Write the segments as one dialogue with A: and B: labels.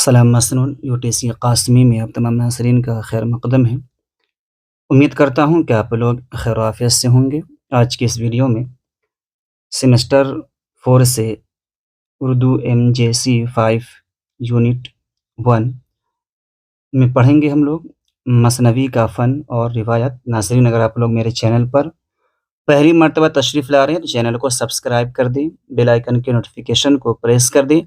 A: السلام مسنون UTC قاسمی میں آپ تمام ناظرین کا خیر مقدم ہے۔ امید کرتا ہوں کہ آپ لوگ خیر و عافیت سے ہوں گے۔ آج کی اس ویڈیو میں سیمسٹر 4 سے اردو MJC 5 یونٹ 1 میں پڑھیں گے ہم لوگ مثنوی کا فن اور روایت۔ ناظرین، اگر آپ لوگ میرے چینل پر پہلی مرتبہ تشریف لا رہے ہیں تو چینل کو سبسکرائب کر دیں، بیل آئیکن کے نوٹیفیکیشن کو پریس کر دیں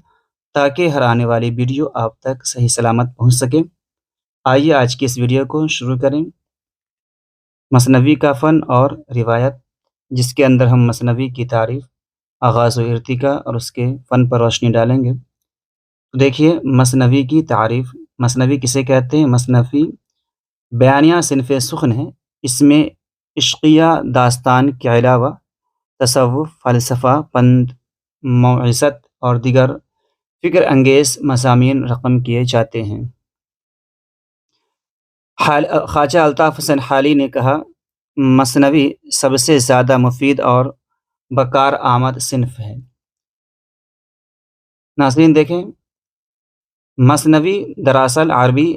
A: تاکہ ہر آنے والی ویڈیو آپ تک صحیح سلامت پہنچ سکے۔ آئیے آج کی اس ویڈیو کو شروع کریں۔ مثنوی کا فن اور روایت، جس کے اندر ہم مثنوی کی تعریف، آغاز و ارتقاء اور اس کے فن پر روشنی ڈالیں گے۔ تو دیکھیے، مثنوی کی تعریف۔ مثنوی کسے کہتے ہیں؟ مثنوی بیانیہ صنف سخن ہے۔ اس میں عشقیہ داستان کے علاوہ تصوف، فلسفہ، پند، موعظت اور دیگر فکر انگیز مضامین رقم کیے جاتے ہیں۔ خواجہ الطاف حسن حالی نے کہا، مثنوی سب سے زیادہ مفید اور بکار آمد صنف ہے۔ ناظرین دیکھیں، مثنوی دراصل عربی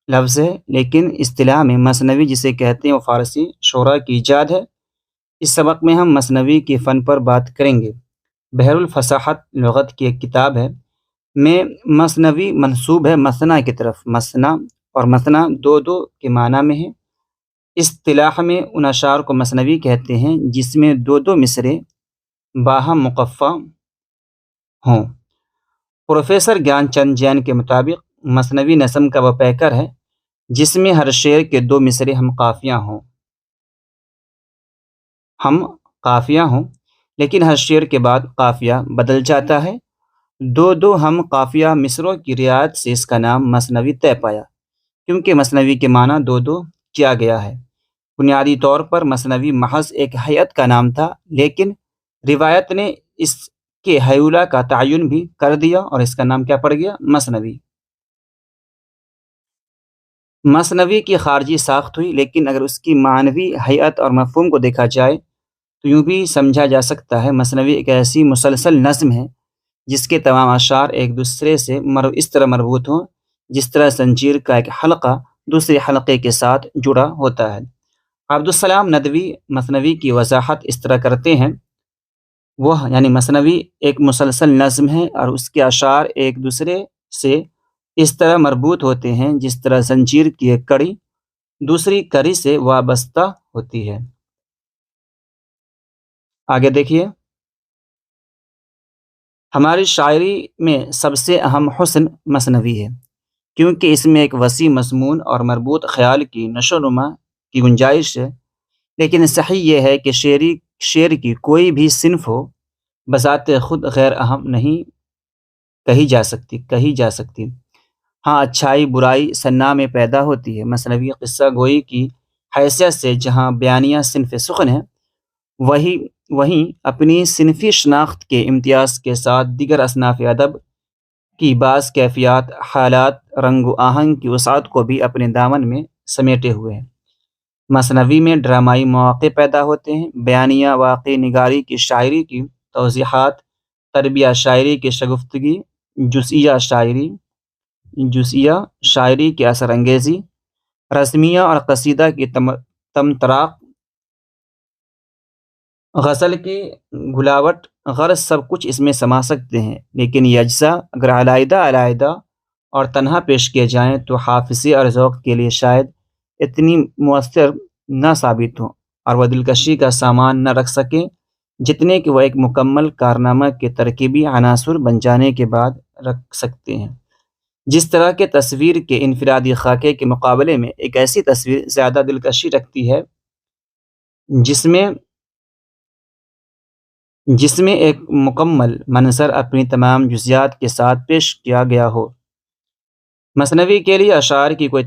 A: لفظ ہے، لیکن اصطلاح میں مثنوی جسے کہتے ہیں وہ فارسی شعراء کی ایجاد ہے۔ اس سبق میں ہم مثنوی کے فن پر بات کریں گے۔ بحر الفصاحت لغت کی ایک کتاب ہے میں مثنوی منسوب ہے مثنیٰ کی طرف۔ مثنیٰ اور مثنیٰ دو دو کے معنی میں ہے۔ اصطلاح میں ان اشعار کو مثنوی کہتے ہیں جس میں دو دو مصرے باہم مقفع ہوں۔ پروفیسر گیان چند جین کے مطابق مثنوی نظم کا وہ پیکر ہے جس میں ہر شعر کے دو مصرے ہم قافیہ ہوں، لیکن ہر شعر کے بعد قافیہ بدل جاتا ہے۔ دو دو ہم قافیہ مصروں کی رعایت سے اس کا نام مثنوی طے پایا، کیونکہ مثنوی کے معنی دو دو کیا گیا ہے۔ بنیادی طور پر مثنوی محض ایک ہیئت کا نام تھا، لیکن روایت نے اس کے ہیولہ کا تعین بھی کر دیا اور اس کا نام کیا پڑ گیا؟ مثنوی۔ مثنوی کی خارجی ساخت ہوئی، لیکن اگر اس کی معنوی ہیئت اور مفہوم کو دیکھا جائے تو یوں بھی سمجھا جا سکتا ہے مثنوی ایک ایسی مسلسل نظم ہے جس کے تمام اشعار ایک دوسرے سے اس طرح مربوط ہوں جس طرح زنجیر کا ایک حلقہ دوسرے حلقے کے ساتھ جڑا ہوتا ہے۔ عبدالسلام ندوی مثنوی کی وضاحت اس طرح کرتے ہیں، وہ یعنی مثنوی ایک مسلسل نظم ہے اور اس کے اشعار ایک دوسرے سے اس طرح مربوط ہوتے ہیں جس طرح زنجیر کی ایک کڑی دوسری کڑی سے وابستہ ہوتی ہے۔ آگے دیکھیے، ہماری شاعری میں سب سے اہم حسن مثنوی ہے، کیونکہ اس میں ایک وسیع مضمون اور مربوط خیال کی نشو و نما کی گنجائش ہے۔ لیکن صحیح یہ ہے کہ شعر کی کوئی بھی صنف ہو بذات خود غیر اہم نہیں کہی جا سکتی۔ ہاں، اچھائی برائی صنع میں پیدا ہوتی ہے۔ مثنوی قصہ گوئی کی حیثیت سے جہاں بیانیہ صنف سخن ہے، وہیں اپنی صنفی شناخت کے امتیاز کے ساتھ دیگر اصناف ادب کی بعض کیفیات، حالات، رنگ و آہنگ کی وسعت کو بھی اپنے دامن میں سمیٹے ہوئے ہیں۔ مثنوی میں ڈرامائی مواقع پیدا ہوتے ہیں، بیانیہ واقع نگاری کی شاعری کی توضیحات، تربیہ شاعری کی شگفتگی، جزئیہ شاعری کی اثر انگیزی، رزمیہ اور قصیدہ کی تمطراق، غزل کی گلاوٹ، غرض سب کچھ اس میں سما سکتے ہیں، لیکن یہ اجزاء اگر علیحدہ اور تنہا پیش کیے جائیں تو حافظے اور ذوق کے لیے شاید اتنی مؤثر نہ ثابت ہوں اور وہ دلکشی کا سامان نہ رکھ سکیں جتنے کہ وہ ایک مکمل کارنامہ کے ترکیبی عناصر بن جانے کے بعد رکھ سکتے ہیں۔ جس طرح کے تصویر کے انفرادی خاکے کے مقابلے میں ایک ایسی تصویر زیادہ دلکشی رکھتی ہے جس میں ایک مکمل منظر اپنی تمام جزیات کے ساتھ پیش کیا گیا ہو۔ مثنوی کے لیے اشعار کی کوئی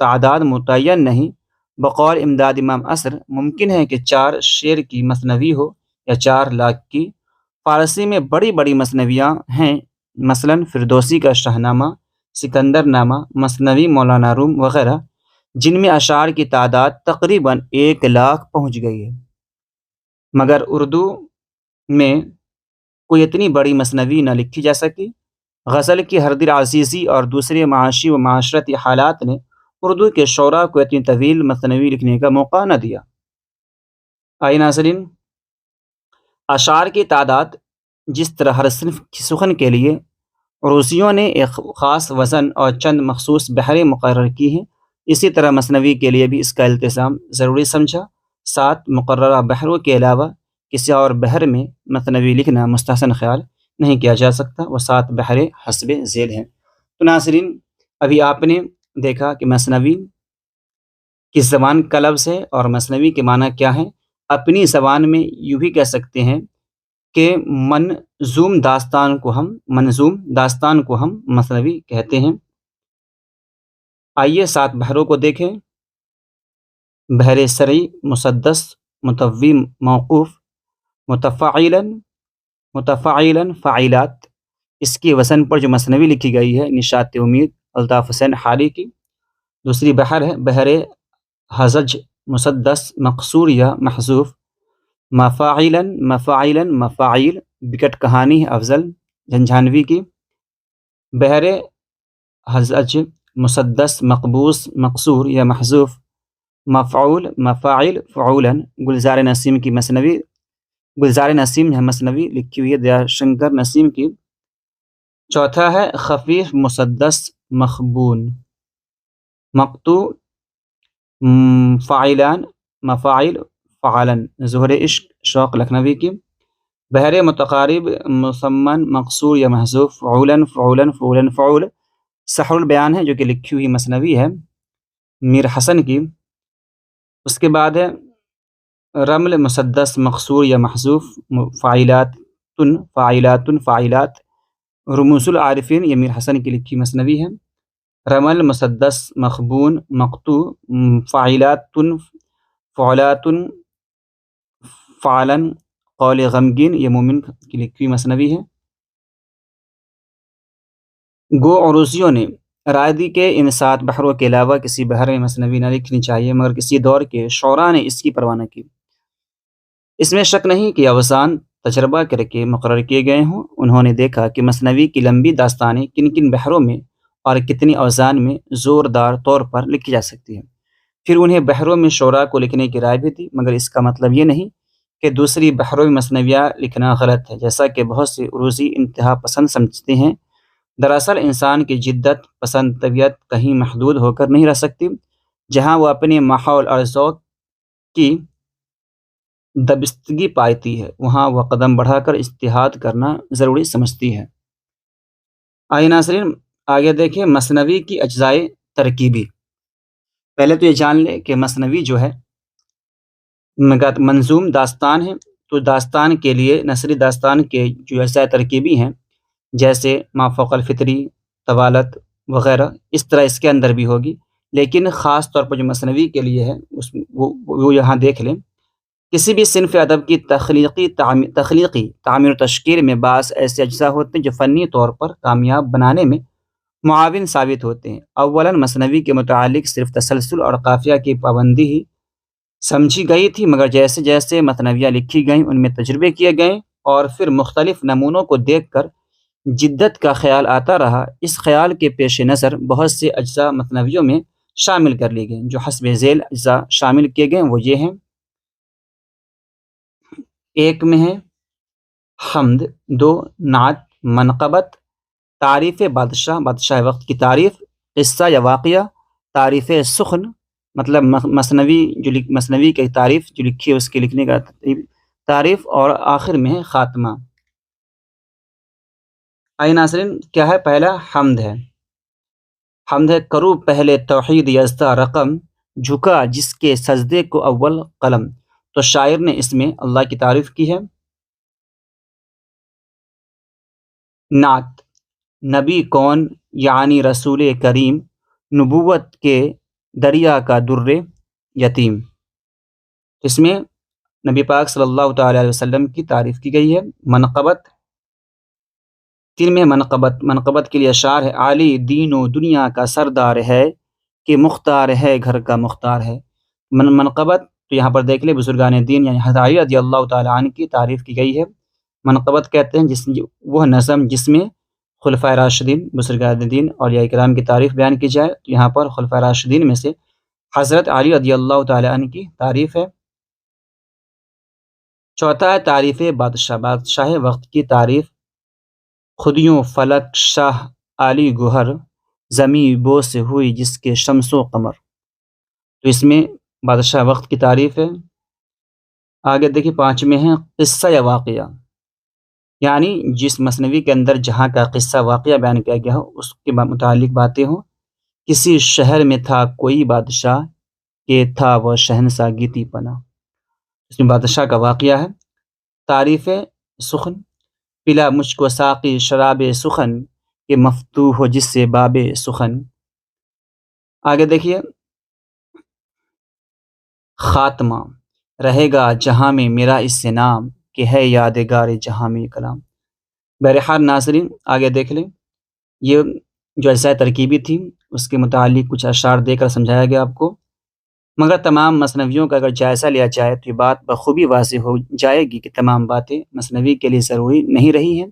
A: تعداد متعین نہیں۔ بقول امداد امام عصر ممکن ہے کہ 4 شعر کی مثنوی ہو یا 4 لاکھ کی۔ فارسی میں بڑی بڑی مثنویاں ہیں، مثلاً فردوسی کا شاہنامہ، سکندر نامہ، مثنوی مولانا روم وغیرہ، جن میں اشعار کی تعداد تقریباً 1 لاکھ پہنچ گئی ہے، مگر اردو میں کوئی اتنی بڑی مثنوی نہ لکھی جا سکی۔ غزل کی ہر دل عزیزی اور دوسرے معاشی و معاشرتی حالات نے اردو کے شعراء کو اتنی طویل مثنوی لکھنے کا موقع نہ دیا۔ آئی ناظرین، اشعار کی تعداد جس طرح ہر صنف کی سخن کے لیے عروضیوں نے ایک خاص وزن اور چند مخصوص بحریں مقرر کی ہیں، اسی طرح مثنوی کے لیے بھی اس کا التزام ضروری سمجھا۔ 7 مقررہ بحروں کے علاوہ کسی اور بحر میں مثنوی لکھنا مستحسن خیال نہیں کیا جا سکتا۔ وہ 7 بحریں حسب ذیل ہیں۔ تو ناظرین، ابھی آپ نے دیکھا کہ مثنوی کس زبان کا لفظ ہے اور مثنوی کے معنی کیا ہے۔ اپنی زبان میں یوں بھی کہہ سکتے ہیں کہ منظوم داستان کو ہم مثنوی کہتے ہیں۔ آئیے 7 بحروں کو دیکھیں۔ بحر سری، مسدس، متوی، موقوف، متفاعلاً، فاعلات۔ اس کی وزن پر جو مثنوی لکھی گئی ہے نشاط امید الطاف حسین حالی کی۔ دوسری بحر ہے بحر ہزج، مسدس، مقصور یا محذوف، مفاعلاً، مفاعیل، بکٹ کہانی ہے افضل جھنجھانوی کی۔ بحر ہزج، مسدس، مقبوس، مقصور یا محذوف، مفعول، مفاعل، فعولاً، گلزار نسیم کی مثنوی۔ گلزار نسیم ہے مثنوی لکھی ہوئی ہے دیا شنکر نسیم کی۔ چوتھا ہے خفیف، مسدس، مخبون، مقطوع، فاعلان، مفاعل، فعلاً، ظہر عشق شوق لکھنوی کی۔ بحر متقارب، مسمن، مقصور یا محذوف، فعولاً، فعول، سحر البیان ہے جو کہ لکھی ہوئی مثنوی ہے میر حسن کی۔ اس کے بعد ہے رمل، مسدس، مقصور یا محذوف، فاعلات، فاعلات، رموز العارفین یہ میر حسن کی لکھی مثنوی ہے۔ رمل، مسدس، مخبون، مقطوع، فاعلات، فعلات، فعلاً، قول غمگین یہ مومن کی لکھی ہوئی مثنوی ہے۔ گو عروضیوں نے رائے دی کہ ان 7 بحروں کے علاوہ کسی بحر میں مثنوی نہ لکھنی چاہیے، مگر کسی دور کے شعراء نے اس کی پرواہ نہ کی۔ اس میں شک نہیں کہ اوزان تجربہ کر کے مقرر کیے گئے ہوں۔ انہوں نے دیکھا کہ مثنوی کی لمبی داستانیں کن کن بحروں میں اور کتنی اوزان میں زوردار طور پر لکھی جا سکتی ہیں۔ پھر انہیں بحروں میں شعراء کو لکھنے کی رائے بھی دی، مگر اس کا مطلب یہ نہیں کہ دوسری بحروں میں مثنویہ لکھنا غلط ہے، جیسا کہ بہت سے عروضی انتہا پسند سمجھتے ہیں۔ دراصل انسان کی جدت پسند طبیعت کہیں محدود ہو کر نہیں رہ سکتی۔ جہاں وہ اپنے ماحول اور ذوق کی دبستگی پاتی ہے وہاں وہ قدم بڑھا کر اجتہاد کرنا ضروری سمجھتی ہے۔ آئیے ناظرین آگے دیکھیں مثنوی کی اجزائے ترکیبی۔ پہلے تو یہ جان لیں کہ مثنوی جو ہے منظوم داستان ہے، تو داستان کے لیے نثری داستان کے جو اجزائے ترکیبی ہیں جیسے ما فوق الفطری، طوالت وغیرہ، اس طرح اس کے اندر بھی ہوگی، لیکن خاص طور پر جو مثنوی کے لیے ہے وہ یہاں دیکھ لیں۔ کسی بھی صنف ادب کی تخلیقی تعمیر و تشکیل میں بعض ایسے اجزاء ہوتے ہیں جو فنی طور پر کامیاب بنانے میں معاون ثابت ہوتے ہیں۔ اولاً مثنوی کے متعلق صرف تسلسل اور قافیہ کی پابندی ہی سمجھی گئی تھی، مگر جیسے جیسے مثنویاں لکھی گئیں ان میں تجربے کیے گئے اور پھر مختلف نمونوں کو دیکھ کر جدت کا خیال آتا رہا۔ اس خیال کے پیش نظر بہت سے اجزاء مثنویوں میں شامل کر لیے گئے۔ جو حسب ذیل اجزاء شامل کیے گئے وہ یہ ہیں۔ ایک میں ہے حمد، 2 نعت، منقبت، تعریف بادشاہ وقت کی تعریف، قصہ یا واقعہ، تعریف سخن مطلب مثنوی کی تعریف جو لکھی ہے اس کے لکھنے کا تعریف، اور آخر میں ہے خاتمہ۔ آئے ناظرین کیا ہے؟ پہلا حمد ہے۔ حمد ہے کرو پہلے توحید یزدہ رقم، جھکا جس کے سجدے کو اول قلم۔ تو شاعر نے اس میں اللہ کی تعریف کی ہے۔ نعت، نبی کون یعنی رسول کریم، نبوت کے دریا کا در یتیم۔ اس میں نبی پاک صلی اللہ تعالیٰ علیہ وسلم کی تعریف کی گئی ہے۔ منقبت، 3 میں منقبت کے لیے اشعار ہے۔ عالی دین و دنیا کا سردار ہے، کہ مختار ہے گھر کا مختار ہے۔ منقبت تو یہاں پر دیکھ لیں بزرگان دین یعنی حضرت علی رضی اللہ تعالیٰ عنہ کی تعریف کی گئی ہے۔ منقبت کہتے ہیں وہ نظم جس میں خلفائے راشدین بزرگان اولیاء کرام کی تعریف بیان کی جائے تو یہاں پر خلفائے راشدین میں سے حضرت علی رضی اللہ تعالی عنہ کی تعریف ہے۔ چوتھا ہے تعریف بادشاہ، بادشاہ وقت کی تعریف: خدیوں فلک شاہ علی گوہر، زمیں بو سے ہوئی جس کے شمس و قمر۔ تو اس میں بادشاہ وقت کی تعریف ہے۔ آگے دیکھیے پانچویں ہیں قصہ یا واقعہ، یعنی جس مثنوی کے اندر جہاں کا قصہ واقعہ بیان کیا گیا ہو اس کے متعلق باتیں ہوں۔ کسی شہر میں تھا کوئی بادشاہ کہ تھا وہ شہنشاہی تی پناہ، اس میں بادشاہ کا واقعہ ہے۔ تعریف سخن: پلا مجھ کو ساقی شراب سخن کہ مفتوح ہو جس سے باب سخن۔ آگے دیکھیے خاتمہ: رہے گا جہاں میں میرا اس سے نام کہ ہے یادگار جہاں میں کلام۔ بہرحال ناظرین آگے دیکھ لیں، یہ جو اجزاء ترکیبی تھی اس کے متعلق کچھ اشعار دے کر سمجھایا گیا آپ کو، مگر تمام مثنویوں کا اگر جائزہ لیا جائے تو یہ بات بخوبی واضح ہو جائے گی کہ تمام باتیں مثنوی کے لیے ضروری نہیں رہی ہیں۔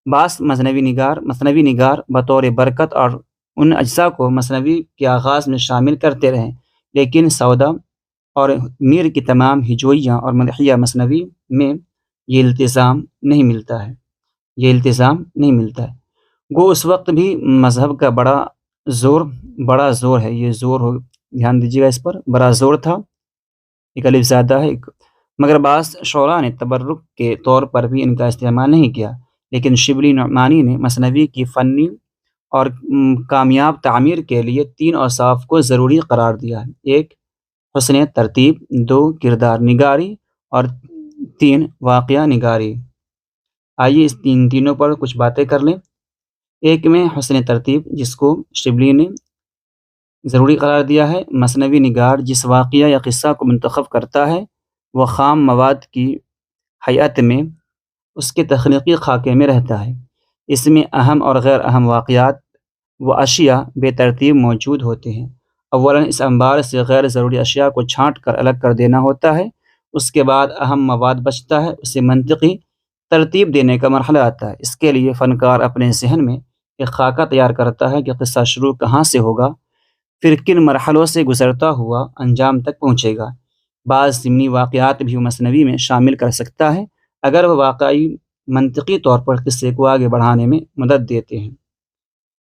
A: بعض مثنوی نگار بطور برکت اور ان اجزاء کو مثنوی کے آغاز میں شامل کرتے رہیں، لیکن سودا اور میر کی تمام ہجویہ اور مدحیہ مثنوی میں یہ التزام نہیں ملتا ہے۔ گو اس وقت بھی مذہب کا بڑا زور ہے، یہ زور ہو، دھیان دیجیے گا اس پر، بڑا زور تھا، ایک الف زیادہ ہے، مگر بعض شعراء نے تبرک کے طور پر بھی ان کا استعمال نہیں کیا، لیکن شبلی نعمانی نے مثنوی کی فنی اور کامیاب تعمیر کے لیے 3 اوصاف کو ضروری قرار دیا ہے: 1 حسن ترتیب، 2 کردار نگاری اور 3 واقعہ نگاری۔ آئیے اس تینوں پر کچھ باتیں کر لیں۔ ایک میں حسن ترتیب، جس کو شبلی نے ضروری قرار دیا ہے۔ مثنوی نگار جس واقعہ یا قصہ کو منتخب کرتا ہے وہ خام مواد کی حیات میں اس کے تخلیقی خاکے میں رہتا ہے۔ اس میں اہم اور غیر اہم واقعات و اشیاء بے ترتیب موجود ہوتے ہیں۔ اولاً اس انبار سے غیر ضروری اشیاء کو چھانٹ کر الگ کر دینا ہوتا ہے، اس کے بعد اہم مواد بچتا ہے، اسے منطقی ترتیب دینے کا مرحلہ آتا ہے۔ اس کے لیے فنکار اپنے ذہن میں ایک خاکہ تیار کرتا ہے کہ قصہ شروع کہاں سے ہوگا، پھر کن مرحلوں سے گزرتا ہوا انجام تک پہنچے گا۔ بعض ضمنی واقعات بھی وہ مثنوی میں شامل کر سکتا ہے اگر وہ واقعی منطقی طور پر قصے کو آگے بڑھانے میں مدد دیتے ہیں۔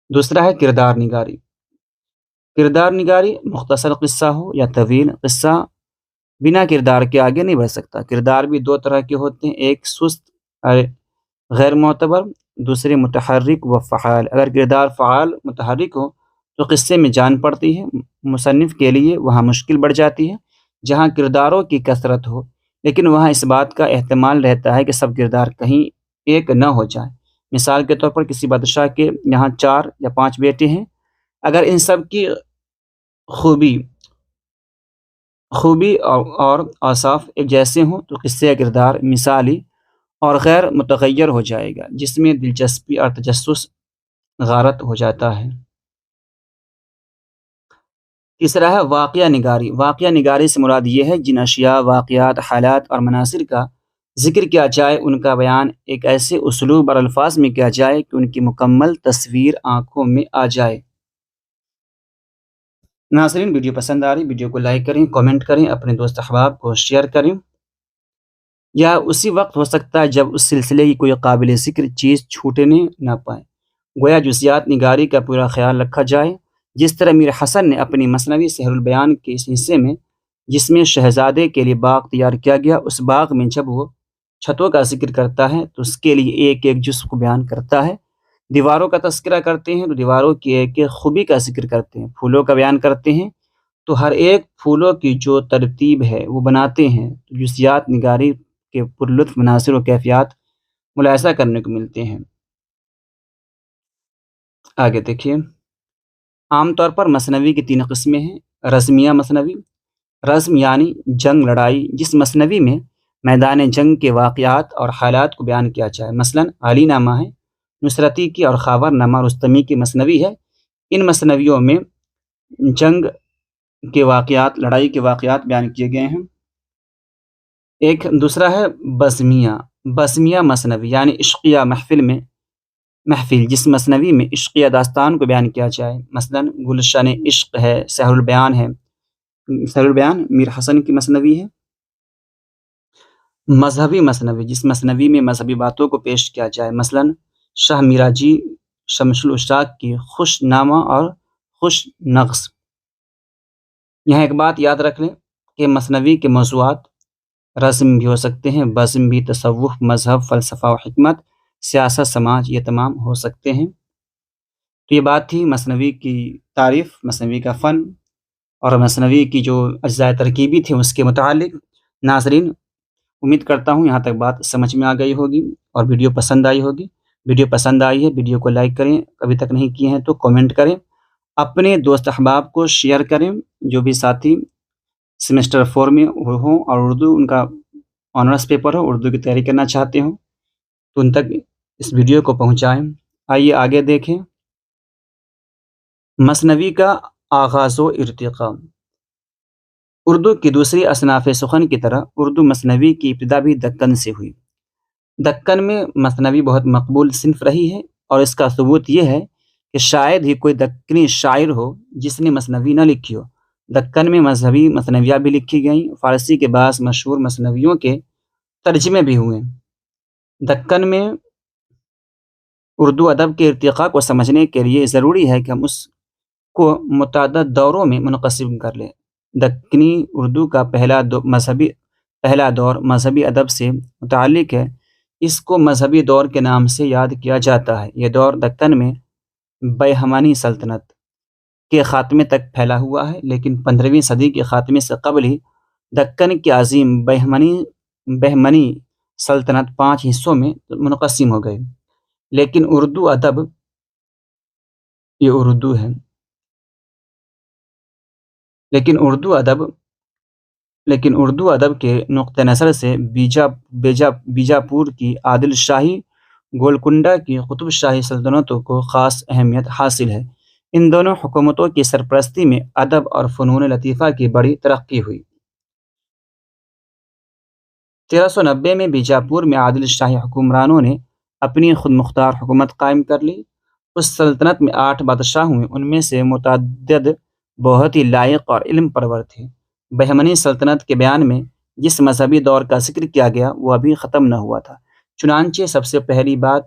A: دوسرا ہے کردار نگاری۔ کردار نگاری مختصر قصہ ہو یا طویل، قصہ بنا کردار کے آگے نہیں بڑھ سکتا۔ کردار بھی 2 طرح کے ہوتے ہیں، ایک سست غیر معتبر، دوسرے متحرک و فعال۔ اگر کردار فعال متحرک ہو تو قصے میں جان پڑتی ہے، مصنف کے لیے وہاں مشکل بڑھ جاتی ہے۔ جہاں کرداروں کی کثرت ہو لیکن وہاں اس بات کا احتمال رہتا ہے کہ سب کردار کہیں ایک نہ ہو جائیں۔ مثال کے طور پر کسی بادشاہ کے یہاں 4 یا 5 بیٹے ہیں، اگر ان سب کی خوبی اور اوصاف ایک جیسے ہوں تو قصے کا کردار مثالی اور غیر متغیر ہو جائے گا، جس میں دلچسپی اور تجسس غارت ہو جاتا ہے۔ تیسرا ہے واقعہ نگاری۔ واقعہ نگاری سے مراد یہ ہے جن اشیاء، واقعات، حالات اور مناظر کا ذکر کیا جائے ان کا بیان ایک ایسے اسلوب اور الفاظ میں کیا جائے کہ ان کی مکمل تصویر آنکھوں میں آ جائے۔ ناظرین ویڈیو پسند آ رہی ویڈیو کو لائک کریں، کامنٹ کریں، اپنے دوست احباب کو شیئر کریں۔ یا اسی وقت ہو سکتا ہے جب اس سلسلے کی کوئی قابل ذکر چیز چھوٹنے نہ پائے، گویا جزیات نگاری کا پورا خیال رکھا جائے، جس طرح میر حسن نے اپنی مثنوی سحر البیان کے اس حصے میں جس میں شہزادے کے لیے باغ تیار کیا گیا، اس باغ میں جب وہ چھتوں کا ذکر کرتا ہے تو اس کے لیے ایک ایک جزء کو بیان کرتا ہے۔ دیواروں کا تذکرہ کرتے ہیں تو دیواروں کی ایک ایک خوبی کا ذکر کرتے ہیں۔ پھولوں کا بیان کرتے ہیں تو ہر ایک پھولوں کی جو ترتیب ہے وہ بناتے ہیں۔ تو جزیات نگاری کے پرلطف مناظر و کیفیات ملاحظہ کرنے کو ملتے ہیں۔ آگے دیکھیے، عام طور پر مثنوی کی 3 قسمیں ہیں۔ رزمیہ مثنوی، رزم یعنی جنگ لڑائی، جس مثنوی میں میدان جنگ کے واقعات اور حالات کو بیان کیا جائے، مثلاً علی نامہ ہے، نصرتی کی اور خاور نامہ رستمی کی مثنوی ہے۔ ان مثنویوں میں جنگ کے واقعات، لڑائی کے واقعات بیان کیے گئے ہیں۔ ایک دوسرا ہے بزمیہ مثنوی، یعنی عشقیہ محفل میں محفل جس مثنوی میں عشقیہ داستان کو بیان کیا جائے، مثلاً گلشن عشق ہے، سحر البیان ہے، سحر البیان میر حسن کی مثنوی ہے۔ مذہبی مثنوی جس مثنوی میں مذہبی باتوں کو پیش کیا جائے، مثلاً شاہ میراجی شمس الاشراق کی خوش نامہ اور خوش نغز۔ یہاں ایک بات یاد رکھ لیں کہ مثنوی کے موضوعات رسم بھی ہو سکتے ہیں، بزم بھی، تصوف، مذہب، فلسفہ و حکمت، سیاست، سماج، یہ تمام ہو سکتے ہیں۔ تو یہ بات تھی مثنوی کی تعریف، مثنوی کا فن اور مثنوی کی جو اجزاء ترکیبی تھے اس کے متعلق۔ ناظرین، امید کرتا ہوں یہاں تک بات سمجھ میں آ گئی ہوگی اور ویڈیو پسند آئی ہوگی۔ ویڈیو پسند آئی ہے ویڈیو کو لائک کریں، ابھی تک نہیں کیے ہیں تو کامنٹ کریں، اپنے دوست احباب کو شیئر کریں، جو بھی ساتھی سیمسٹر 4 میں ہوں اور اردو ان کا آنرس پیپر ہو، اردو کی تیاری کرنا چاہتے ہوں تو ان تک اس ویڈیو کو پہنچائیں۔ آئیے آگے دیکھیں۔ مثنوی کا آغاز و ارتقاء۔ اردو کی دوسری اصناف سخن کی طرح اردو مثنوی کی ابتدا بھی دکن سے ہوئی۔ دکن میں مثنوی بہت مقبول صنف رہی ہے اور اس کا ثبوت یہ ہے کہ شاید ہی کوئی دکنی شاعر ہو جس نے مثنوی نہ لکھی ہو۔ دکن میں مذہبی مثنویاں بھی لکھی گئیں، فارسی کے بعض مشہور مثنویوں کے ترجمے بھی ہوئے۔ دکن میں اردو ادب کے ارتقاء کو سمجھنے کے لیے ضروری ہے کہ ہم اس کو متعدد دوروں میں منقسم کر لیں۔ دکنی اردو کا پہلا دور مذہبی ادب سے متعلق ہے، اس کو مذہبی دور کے نام سے یاد کیا جاتا ہے۔ یہ دور دکن میں بہمنی سلطنت کے خاتمے تک پھیلا ہوا ہے، لیکن 15ویں صدی کے خاتمے سے قبل ہی دکن کی عظیم بہمنی سلطنت 5 حصوں میں منقسم ہو گئی۔ لیکن اردو ادب یہ اردو ہے لیکن اردو ادب کے نقطہ نظر سے بیجاپور کی عادل شاہی، گولکنڈہ کی قطب شاہی سلطنتوں کو خاص اہمیت حاصل ہے۔ ان دونوں حکومتوں کی سرپرستی میں ادب اور فنون لطیفہ کی بڑی ترقی ہوئی۔ 1390 میں بیجاپور میں عادل شاہی حکمرانوں نے اپنی خود مختار حکومت قائم کر لی۔ اس سلطنت میں 8 بادشاہ ہوئے، ان میں سے متعدد بہت ہی لائق اور علم پرور تھے۔ بہمنی سلطنت کے بیان میں جس مذہبی دور کا ذکر کیا گیا وہ ابھی ختم نہ ہوا تھا، چنانچہ سب سے پہلی بات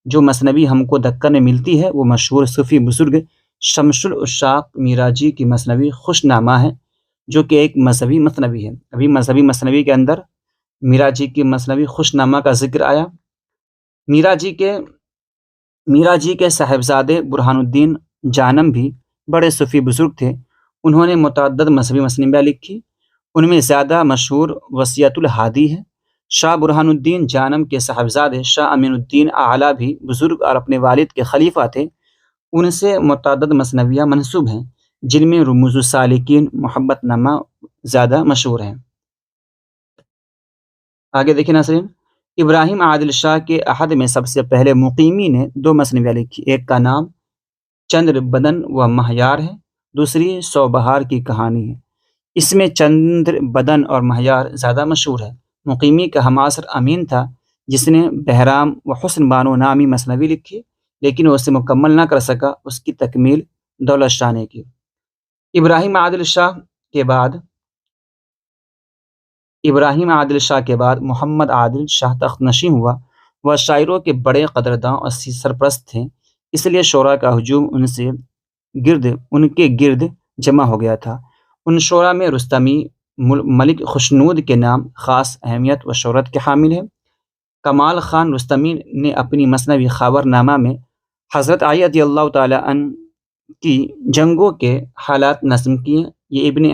A: جو مثنوی ہم کو دکن میں ملتی ہے وہ مشہور صوفی بزرگ شمس الاشراق میراجی کی مثنوی خوش نامہ ہے، جو کہ ایک مذہبی مثنوی ہے۔ ابھی مذہبی مثنوی کے اندر میراجی کی مثنوی خوش نامہ کا ذکر آیا۔ میراجی کے صاحبزادے برہان الدین جانم بھی بڑے صوفی بزرگ تھے، انہوں نے متعدد مذہبی مثنویاں لکھی، ان میں زیادہ مشہور وصیت الہادی ہے۔ شاہ برہان الدین جانم کے صاحبزادے شاہ امین الدین اعلیٰ بھی بزرگ اور اپنے والد کے خلیفہ تھے، ان سے متعدد مثنویاں منسوب ہیں، جن میں رموز السالکین، محبت نامہ زیادہ مشہور ہیں۔ آگے دیکھیں ناظرین، ابراہیم عادل شاہ کے عہد میں سب سے پہلے مقیمی نے 2 مثنویاں لکھی، ایک کا نام چندر بدن و مہیار ہے، دوسری 100 بہار کی کہانی ہے۔ اس میں چندر بدن اور مہیار زیادہ مشہور ہے۔ مقیمی کا ہمعصر امین تھا، جس نے بہرام و حسن بانو نامی مثنوی لکھی، لیکن وہ اسے مکمل نہ کر سکا، اس کی تکمیل دولت شاہ نے کی۔ ابراہیم عادل شاہ کے بعد محمد عادل شاہ تخت نشین ہوا۔ وہ شاعروں کے بڑے قدرداں اور سرپرست تھے، اس لیے شعراء کا ہجوم ان کے گرد جمع ہو گیا تھا۔ ان شعراء میں رستمی ملک خشنود کے نام خاص اہمیت و شہرت کے حامل ہے۔ کمال خان رستمی نے اپنی مثنوی خاور نامہ میں حضرت علی رضی اللہ تعالیٰ عنہ کی جنگوں کے حالات نظم کیے۔ یہ ابن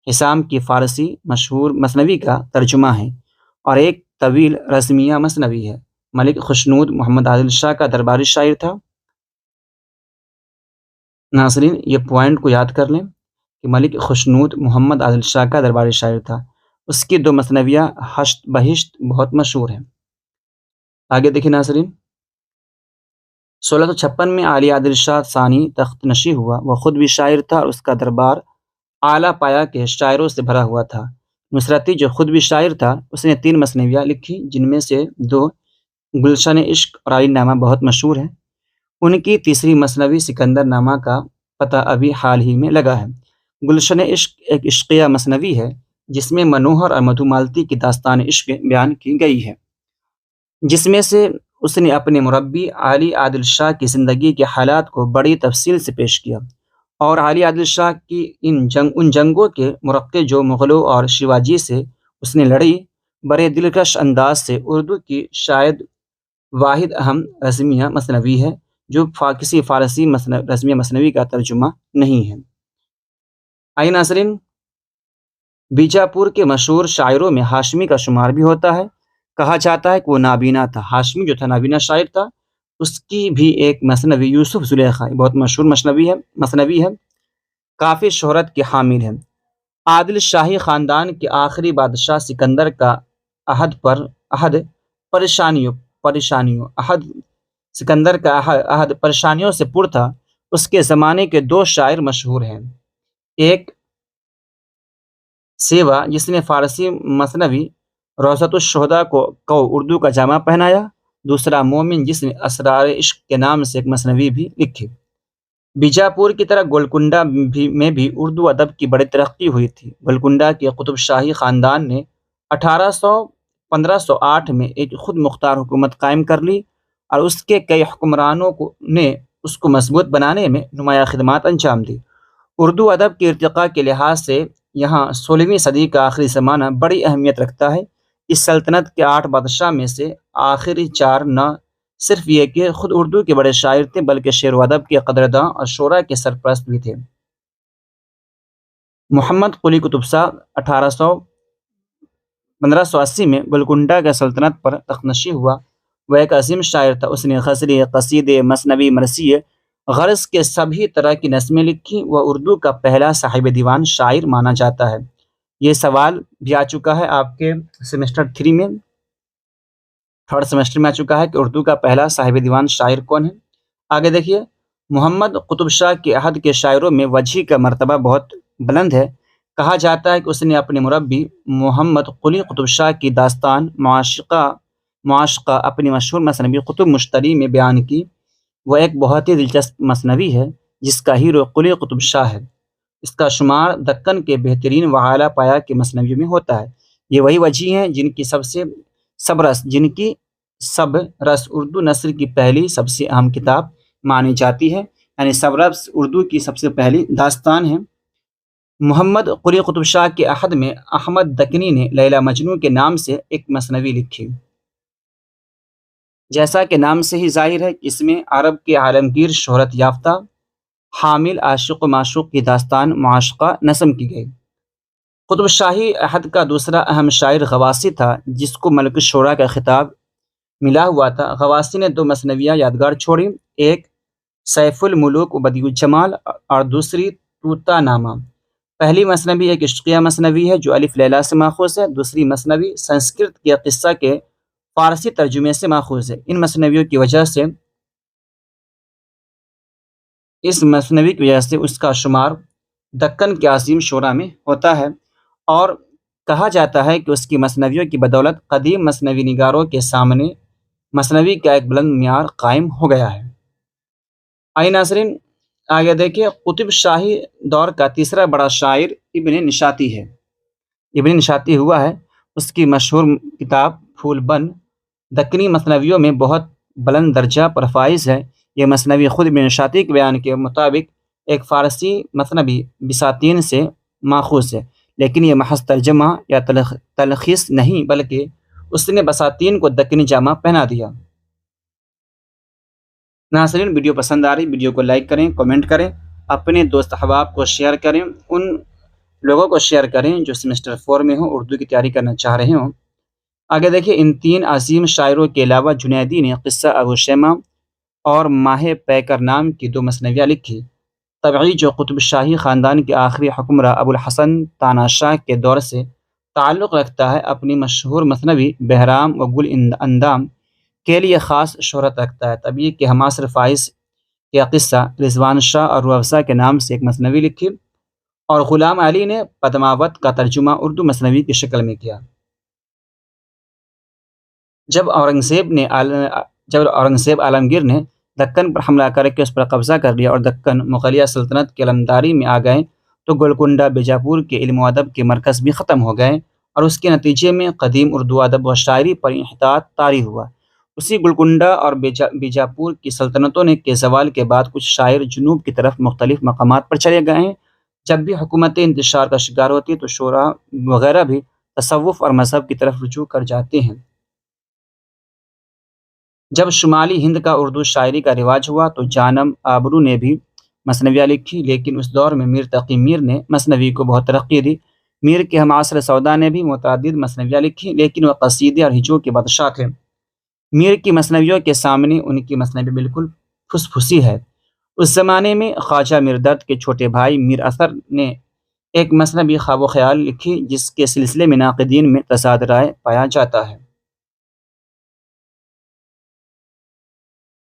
A: حسام کی فارسی مشہور مثنوی کا ترجمہ ہے اور ایک طویل رزمیہ مثنوی ہے۔ ملک خشنود محمد عادل شاہ کا درباری شاعر تھا۔ ناظرین، یہ پوائنٹ کو یاد کر لیں کہ ملک خشنود محمد عادل شاہ کا درباری شاعر تھا۔ اس کی 2 مثنویاں ہشت بہشت بہت مشہور ہیں۔ آگے دیکھیں ناظرین، 1656 میں علی عادل شاہ ثانی تخت نشین ہوا۔ وہ خود بھی شاعر تھا اور اس کا دربار اعلیٰ پایا کے شاعروں سے بھرا ہوا تھا۔ نصرتی جو خود بھی شاعر تھا، اس نے 3 مثنویاں لکھی، جن میں سے 2 گلشن عشق اور علی نامہ بہت مشہور ہے۔ ان کی تیسری مثنوی سکندر نامہ کا پتہ ابھی حال ہی میں لگا ہے۔ گلشن عشق ایک عشقیہ مثنوی ہے جس میں منوہر اور مدھو مالتی کی داستان عشق بیان کی گئی ہے، جس میں سے اس نے اپنے مربی علی عادل شاہ کی زندگی کے حالات کو بڑی تفصیل سے پیش کیا، اور علی عادل شاہ کی ان جنگوں کے مرقع جو مغلوں اور شیواجی سے اس نے لڑی، بڑے دلکش انداز سے اردو کی شاید واحد اہم رزمیہ مثنوی ہے جو کسی فارسی رزمیہ مثنوی کا ترجمہ نہیں ہے۔ آئیے ناظرین، بیجاپور کے مشہور شاعروں میں ہاشمی کا شمار بھی ہوتا ہے۔ کہا جاتا ہے کہ وہ نابینا تھا۔ ہاشمی جو تھا نابینا شاعر تھا، اس کی بھی ایک مثنوی یوسف زلیخا بہت مشہور مثنوی ہے، کافی شہرت کے حامل ہے۔ عادل شاہی خاندان کے آخری بادشاہ سکندر کا عہد پریشانیوں سے پر تھا۔ اس کے زمانے کے دو شاعر مشہور ہیں، ایک سیوا جس نے فارسی مثنوی روضۃ الشہداء کو اردو کا جامہ پہنایا، دوسرا مومن جس نے اسرار عشق کے نام سے ایک مثنوی بھی لکھی۔ بیجاپور کی طرح گولکنڈہ میں بھی اردو ادب کی بڑی ترقی ہوئی تھی۔ گولکنڈہ کے قطب شاہی خاندان نے 1508 میں ایک خود مختار حکومت قائم کر لی، اور اس کے کئی حکمرانوں نے اس کو مضبوط بنانے میں نمایاں خدمات انجام دی۔ اردو ادب کے ارتقاء کے لحاظ سے یہاں 16ویں صدی کا آخری زمانہ بڑی اہمیت رکھتا ہے۔ اس سلطنت کے 8 بادشاہ میں سے آخری 4 نہ صرف یہ کہ خود اردو کے بڑے شاعر تھے بلکہ شعر و ادب کے قدرداں اور شعراء کے سرپرست بھی تھے۔ محمد قلی قطب شاہ 1580 میں گولکنڈہ کے سلطنت پر تخت نشین ہوا۔ وہ ایک عظیم شاعر تھا۔ اس نے غزلیں، قصیدے، مثنوی، مرثیے، غرض کے سبھی طرح کی نظمیں لکھی۔ وہ اردو کا پہلا صاحب دیوان شاعر مانا جاتا ہے۔ یہ سوال بھی آ چکا ہے آپ کے سیمسٹر 3 میں، 3rd سیمسٹر میں آ چکا ہے کہ اردو کا پہلا صاحب دیوان شاعر کون ہے۔ آگے دیکھیے، محمد قطب شاہ کے عہد کے شاعروں میں وجیح کا مرتبہ بہت بلند ہے۔ کہا جاتا ہے کہ اس نے اپنے مربی محمد قلی قطب شاہ کی داستان معاشقہ اپنی مشہور مثنوی قطب مشتری میں بیان کی۔ وہ ایک بہت ہی دلچسپ مثنوی ہے جس کا ہیرو قلی قطب شاہ ہے۔ اس کا شمار دکن کے بہترین و اعلیٰ پایہ کے مثنویوں میں ہوتا ہے۔ یہ وہی وجیح ہیں جن کی سب رس اردو نثر کی پہلی سب سے اہم کتاب مانی جاتی ہے، یعنی سب رس اردو کی سب سے پہلی داستان ہے۔ محمد قلی قطب شاہ کے عہد میں احمد دکنی نے لیلا مجنوں کے نام سے ایک مثنوی لکھی۔ جیسا کہ نام سے ہی ظاہر ہے کہ اس میں عرب کے عالمگیر شہرت یافتہ حامل عاشق و معشوق کی داستان معاشقہ نظم کی گئی۔ قطب شاہی عہد کا دوسرا اہم شاعر غواصی تھا جس کو ملک الشعراء کا خطاب ملا ہوا تھا۔ غواصی نے 2 مثنویاں یادگار چھوڑی، ایک سیف الملوک و بدیع الجمال اور دوسری طوطا نامہ۔ پہلی مثنوی ایک عشقیہ مثنوی ہے جو الف لیلا سے ماخوذ ہے، دوسری مثنوی سنسکرت کے قصہ کے فارسی ترجمے سے ماخوذ ہے۔ اس مثنوی کی وجہ سے اس کا شمار دکن کے عظیم شعراء میں ہوتا ہے، اور کہا جاتا ہے کہ اس کی مثنویوں کی بدولت قدیم مثنوی نگاروں کے سامنے مثنوی کا ایک بلند معیار قائم ہو گیا ہے۔ آئیے ناظرین، آگے دیکھیے، قطب شاہی دور کا تیسرا بڑا شاعر ابن نشاطی ہے۔ ابن نشاطی ہوا ہے، اس کی مشہور کتاب پھول بن دکنی مثنویوں میں بہت بلند درجہ پر فائز ہے۔ یہ مثنوی خود ابن نشاطی کے بیان کے مطابق ایک فارسی مثنوی بساطین سے ماخوذ ہے، لیکن یہ محض ترجمہ یا تلخیص نہیں بلکہ اس نے بساطین کو دکنی جامہ پہنا دیا۔ ناظرین، ویڈیو پسند آ رہی ویڈیو کو لائک کریں، کمنٹ کریں، اپنے دوست احباب کو شیئر کریں، ان لوگوں کو شیئر کریں جو سیمسٹر 4 میں ہوں، اردو کی تیاری کرنا چاہ رہے ہوں۔ آگے دیکھیے، ان 3 عظیم شاعروں کے علاوہ جنیدی نے قصہ ابو شیمہ اور ماہ پیکر نام کی 2 مثنویاں لکھی۔ طبعی جو قطب شاہی خاندان کے آخری حکمراں ابو الحسن تاناشاہ کے دور سے تعلق رکھتا ہے، اپنی مشہور مثنوی بہرام و گل اندام کے لیے خاص شہرت رکھتا ہے۔ طبعی کے ہمعصر فائز کے قصہ رضوان شاہ اور روح افزا کے نام سے ایک مثنوی لکھی، اور غلام علی نے پدماوت کا ترجمہ اردو مثنوی کی شکل میں کیا۔ جب اورنگزیب نے جب اورنگزیب عالمگیر نے دکن پر حملہ کر کے اس پر قبضہ کر لیا اور دکن مغلیہ سلطنت کی علمداری میں آ گئے تو گولکنڈہ بیجاپور کے علم و ادب کے مرکز بھی ختم ہو گئے، اور اس کے نتیجے میں قدیم اردو ادب و شاعری پر انحطاط طاری ہوا۔ اسی گولکنڈہ اور بیجاپور کی سلطنتوں کے زوال کے بعد کچھ شاعر جنوب کی طرف مختلف مقامات پر چلے گئے ہیں۔ جب بھی حکومتیں انتشار کا شکار ہوتی ہیں تو شعراء وغیرہ بھی تصوف اور مذہب کی طرف رجوع کر جاتے ہیں۔ جب شمالی ہند کا اردو شاعری کا رواج ہوا تو جانم آبرو نے بھی مثنویاں لکھی، لیکن اس دور میں میر تقی میر نے مثنوی کو بہت ترقی دی۔ میر کے ہمعصر سودا نے بھی متعدد مثنویاں لکھی، لیکن وہ قصیدے اور ہجوں کے بادشاہ تھے۔ میر کی مثنویوں کے سامنے ان کی مثنوی بالکل پھسپھسی ہے۔ اس زمانے میں خواجہ میردرد کے چھوٹے بھائی میر اثر نے ایک مثنوی خواب و خیال لکھی، جس کے سلسلے میں ناقدین میں تضاد رائے پایا جاتا ہے۔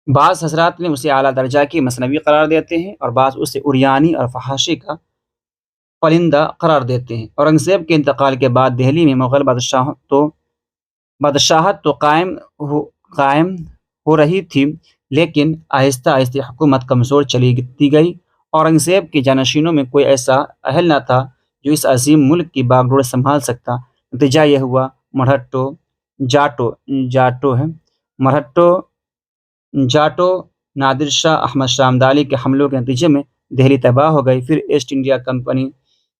A: بعض حضرات نے اسے اعلیٰ درجہ کی مثنوی قرار دیتے ہیں اور بعض اسے عریانی اور فحاشی کا پرندہ قرار دیتے ہیں۔ اورنگزیب کے انتقال کے بعد دہلی میں مغل بادشاہت تو قائم ہو رہی تھی، لیکن آہستہ آہستہ حکومت کمزور چلی گئی۔ اورنگزیب کے جانشینوں میں کوئی ایسا اہل نہ تھا جو اس عظیم ملک کی باغ ڈور سنبھال سکتا۔ نتیجہ یہ ہوا مرہٹو جاٹو نادر شاہ احمد شاہ امدالی کے حملوں کے نتیجے میں دہلی تباہ ہو گئی۔ پھر ایسٹ انڈیا کمپنی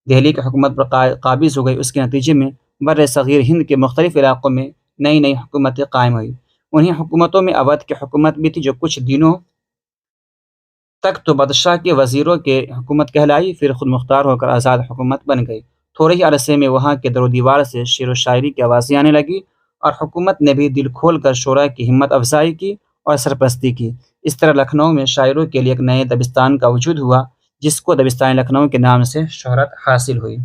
A: دہلی کی حکومت پر قابض ہو گئی۔ اس کے نتیجے میں بر صغیر ہند کے مختلف علاقوں میں نئی نئی حکومتیں قائم ہوئی۔ انہیں حکومتوں میں اودھ کی حکومت بھی تھی، جو کچھ دنوں تک تو بادشاہ کے وزیروں کی حکومت کہلائی، پھر خود مختار ہو کر آزاد حکومت بن گئی۔ تھوڑے ہی عرصے میں وہاں کے در و دیوار سے شعر و شاعری کی آوازیں آنے لگی، اور حکومت نے بھی دل کھول کر شعراء کی ہمت افزائی کی اور سرپرستی کی۔ اس طرح لکھنؤ میں شاعروں کے لیے ایک نئے دبستان کا وجود ہوا، جس کو دبستان لکھنؤ کے نام سے شہرت حاصل ہوئی۔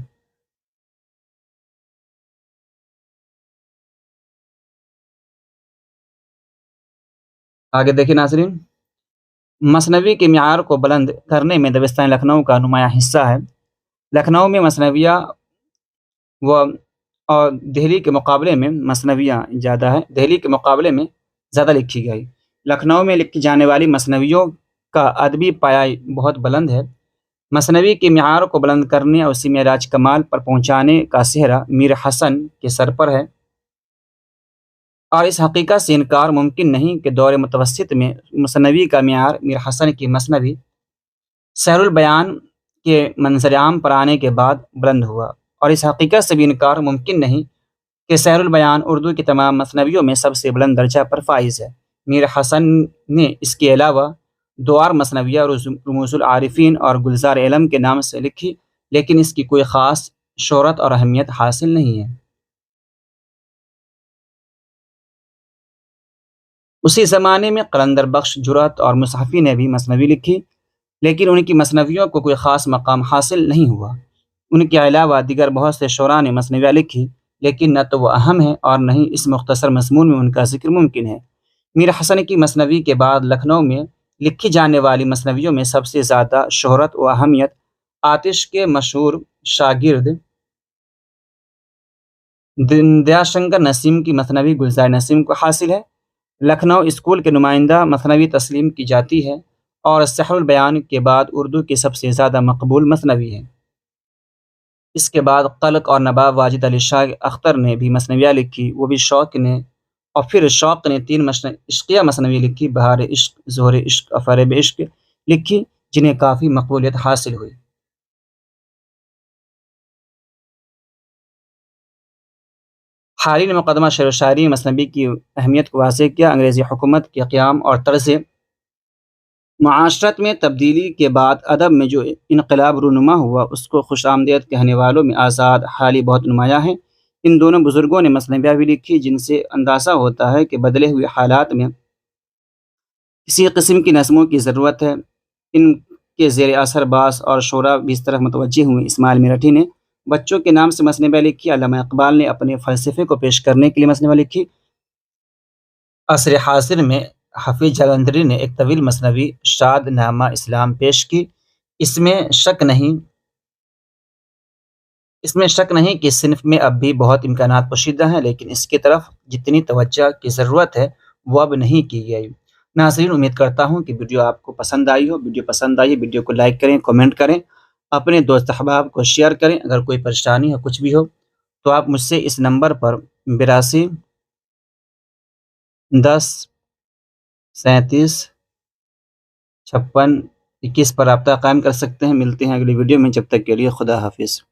A: آگے دیکھیں ناظرین، مثنوی کے معیار کو بلند کرنے میں دبستان لکھنؤ کا نمایاں حصہ ہے۔ لکھنؤ میں مثنویاں اور دہلی کے مقابلے میں زیادہ لکھی گئی۔ لکھنؤ میں لکھی جانے والی مثنویوں کا ادبی پایہ بہت بلند ہے۔ مثنوی کے معیار کو بلند کرنے اور اسے معراج کمال پر پہنچانے کا سہرا میر حسن کے سر پر ہے، اور اس حقیقت سے انکار ممکن نہیں کہ دور متوسط میں مثنوی کا معیار میر حسن کی مثنوی سحر البیان کے منظر عام پر آنے کے بعد بلند ہوا، اور اس حقیقت سے بھی انکار ممکن نہیں کہ سحر البیان اردو کی تمام مثنویوں میں سب سے بلند درجہ پر فائز ہے۔ میر حسن نے اس کے علاوہ دوار مثنویہ رموز العارفین اور گلزار علم کے نام سے لکھی، لیکن اس کی کوئی خاص شہرت اور اہمیت حاصل نہیں ہے۔ اسی زمانے میں قلندر بخش جرأت اور مصحفی نے بھی مثنوی لکھی، لیکن ان کی مثنویوں کو کوئی خاص مقام حاصل نہیں ہوا۔ ان کے علاوہ دیگر بہت سے شعراء نے مثنویاں لکھی، لیکن نہ تو وہ اہم ہیں اور نہ ہی اس مختصر مضمون میں ان کا ذکر ممکن ہے۔ میر حسن کی مثنوی کے بعد لکھنؤ میں لکھی جانے والی مثنویوں میں سب سے زیادہ شہرت و اہمیت آتش کے مشہور شاگرد دیا شنکر نسیم کی مثنوی گلزار نسیم کو حاصل ہے۔ لکھنؤ اسکول کے نمائندہ مثنوی تسلیم کی جاتی ہے، اور سحر البیان کے بعد اردو کی سب سے زیادہ مقبول مثنوی ہے۔ اس کے بعد قلق اور نواب واجد علی شاہ اختر نے بھی مثنویاں لکھی، وہ بھی شوق نے 3 عشقیہ مثنوی لکھی، بہار عشق، ظہر عشق اور فریب عشق لکھی، جنہیں کافی مقبولیت حاصل ہوئی۔ حالی نے مقدمہ شعر و شاعری میں مثنوی کی اہمیت کو واضح کیا۔ انگریزی حکومت کے قیام اور طرز معاشرت میں تبدیلی کے بعد ادب میں جو انقلاب رونما ہوا، اس کو خوش آمدید کہنے والوں میں آزاد حالی بہت نمایاں ہیں۔ ان دونوں بزرگوں نے مثنویاں بھی لکھی، جن سے اندازہ ہوتا ہے کہ بدلے ہوئے حالات میں کسی قسم کی نظموں کی ضرورت ہے۔ ان کے زیر اثر باس اور شعراء بھی اس طرف متوجہ ہوئے۔ اسماعیل میرٹھی نے بچوں کے نام سے مثنویاں لکھی۔ علامہ اقبال نے اپنے فلسفے کو پیش کرنے کے لیے مثنویاں لکھی۔ عصر حاضر میں حفیظ جلندھری نے ایک طویل مثنوی شاد نامہ اسلام پیش کی۔ اس میں شک نہیں اس میں شک نہیں کہ صنف میں اب بھی بہت امکانات پوشیدہ ہیں، لیکن اس کی طرف جتنی توجہ کی ضرورت ہے وہ اب نہیں کی گئی۔ ناظرین، امید کرتا ہوں کہ ویڈیو آپ کو پسند آئی ہو۔ ویڈیو پسند آئی ویڈیو کو لائک کریں، کمنٹ کریں، اپنے دوست احباب کو شیئر کریں۔ اگر کوئی پریشانی ہو، کچھ بھی ہو، تو آپ مجھ سے اس نمبر پر 82 10 37 56 21 پر رابطہ قائم کر سکتے ہیں۔ ملتے ہیں اگلی ویڈیو میں، جب تک کے لیے خدا حافظ۔